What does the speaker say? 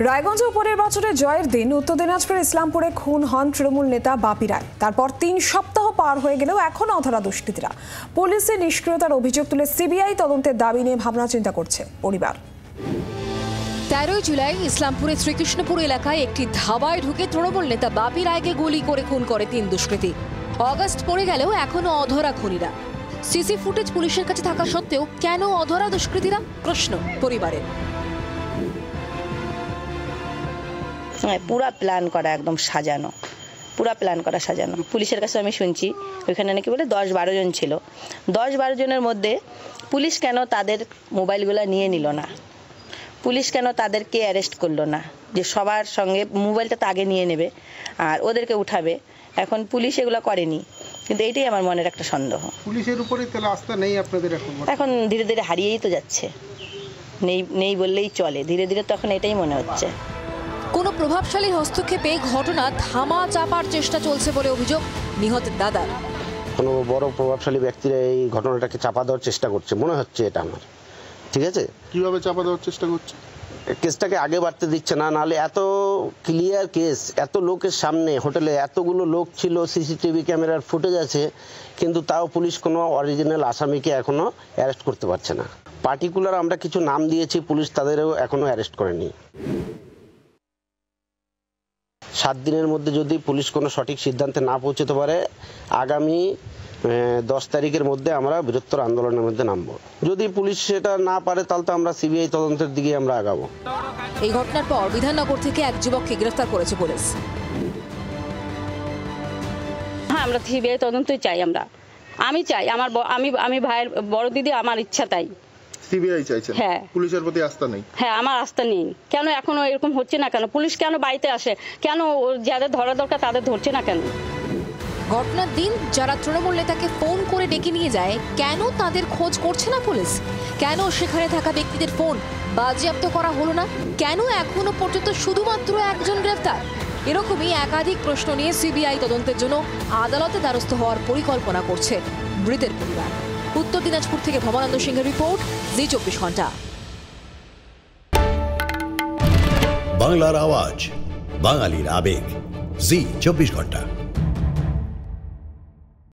রায়গঞ্জে উপনির্বাচনে জয়ের দিন উত্তর দিনাজপুরের ইসলামপুরে খুন হন তৃণমূল নেতা বাপি রায়। তারপর 3 সপ্তাহ পার হয়ে গেলেও এখনো অধরা দুষ্কৃতীরা। পুলিশের নিষ্ক্রিয়তার অভিযোগ তুলে সিবিআই তদন্তের দাবি নিয়ে ভাবনা চিন্তা করছে পরিবার। 13 জুলাই ইসলামপুরের শ্রীকৃষ্ণপুর এলাকায় একটি ধাবায় ঢুকে তৃণমূল নেতা বাপি রায়কে গুলি করে খুন করে 3 দুষ্কৃতী। অগস্ট পড়ে গেলেও এখনো অধরা খুনিরা। সিসি ফুটেজ পুলিশের কাছে থাকা সত্ত্বেও কেন অধরা দুষ্কৃতীরা, প্রশ্ন পরিবারের। পুরা প্ল্যান করা, একদম সাজানো, পুরা প্ল্যান করা সাজানো। পুলিশের কাছে আমি শুনছি ওইখানে নাকি বলে 10-12 জন ছিল। 10-12 জনের মধ্যে পুলিশ কেন তাদের মোবাইলগুলো নিয়ে নিল না? পুলিশ কেন তাদেরকে অ্যারেস্ট করলো না? যে সবার সঙ্গে মোবাইলটা তো আগে নিয়ে নেবে আর ওদেরকে উঠাবে, এখন পুলিশ এগুলো করেনি। কিন্তু এইটাই আমার মনের একটা সন্দেহ। পুলিশের উপরে তাহলে আস্থা নেই আপনাদের? এখন ধীরে ধীরে হারিয়েই তো যাচ্ছে, নেই বললেই চলে। ধীরে ধীরে তো এখন এটাই মনে হচ্ছে। কোনো প্রভাবশালী হস্তক্ষেপে ঘটনা থামা চাপার চেষ্টা চলছে বলে অভিযোগ নিহত দাদার। কোনো বড় প্রভাবশালী ব্যক্তিরা এই ঘটনাটাকে চাপা দেওয়ার চেষ্টা করছে মনে হচ্ছে, এটা আমার। ঠিক আছে, কিভাবে চাপা দেওয়ার চেষ্টা করছে? কেসটাকে আগে বাড়তে দিচ্ছে না। নাহলে এত ক্লিয়ার কেস, এত লোকের সামনে, হোটেলে এতগুলো লোক ছিল, সিসিটিভি ক্যামেরার ফুটেজ আছে, কিন্তু তাও পুলিশ কোনো অরিজিনাল আসামিকে এখনো অ্যারেস্ট করতে পারছে না। পার্টিকুলার আমরা কিছু নাম দিয়েছি, পুলিশ তাদেরও এখনো অ্যারেস্ট করেনি। 7 দিনের মধ্যে যদি পুলিশ কোনো সঠিক সিদ্ধান্তে না পৌঁছতে পারে, আগামী 10 তারিখের মধ্যে আমরা বৃহত্তর আন্দোলনের মধ্যে নামবো। যদি পুলিশ সেটা না পারে তাহলে তো আমরা সিবিআই তদন্তের দিকে আমরা আগাবো। এই ঘটনার পর বিধাননগর থেকে এক যুবককে গ্রেফতার করেছে পুলিশ। হ্যাঁ, আমরা সিবিআই তদন্তই চাই। আমি চাই, আমি ভাইয়ের বড় দিদি, আমার ইচ্ছা তাই। সিবিআই চাইছেন? হ্যাঁ। পুলিশের প্রতি আস্থা নেই? হ্যাঁ, আমার আস্থা নেই। কেন এখনো এরকম হচ্ছে না? কেন পুলিশ কেন বাড়িতে আসে? কেন যাদের ধরা দরকার তাদের ধরছে না কেন? ঘটনার দিন যারা তৃণমূল নেতাকে ফোন করে ডেকে নিয়ে যায়, কেন তাদের খোঁজ করছে না পুলিশ? কেন সেখানে থাকা ব্যক্তিদের ফোন বাজেয়াপ্ত করা হলো না? কেন এখনো পর্যন্ত শুধুমাত্র একজন গ্রেফতার? এরকমই একাধিক প্রশ্ন নিয়ে সিবিআই তদন্তের জন্য আদালতে দ্বারস্থ হওয়ার পরিকল্পনা করছে মৃতের পরিবার। উত্তর দিনাজপুর থেকে ভবানন্দ সিংহের রিপোর্ট, জি 24 ঘন্টা। বাংলার আওয়াজ, বাঙালির আবেগ, জি 24 ঘন্টা।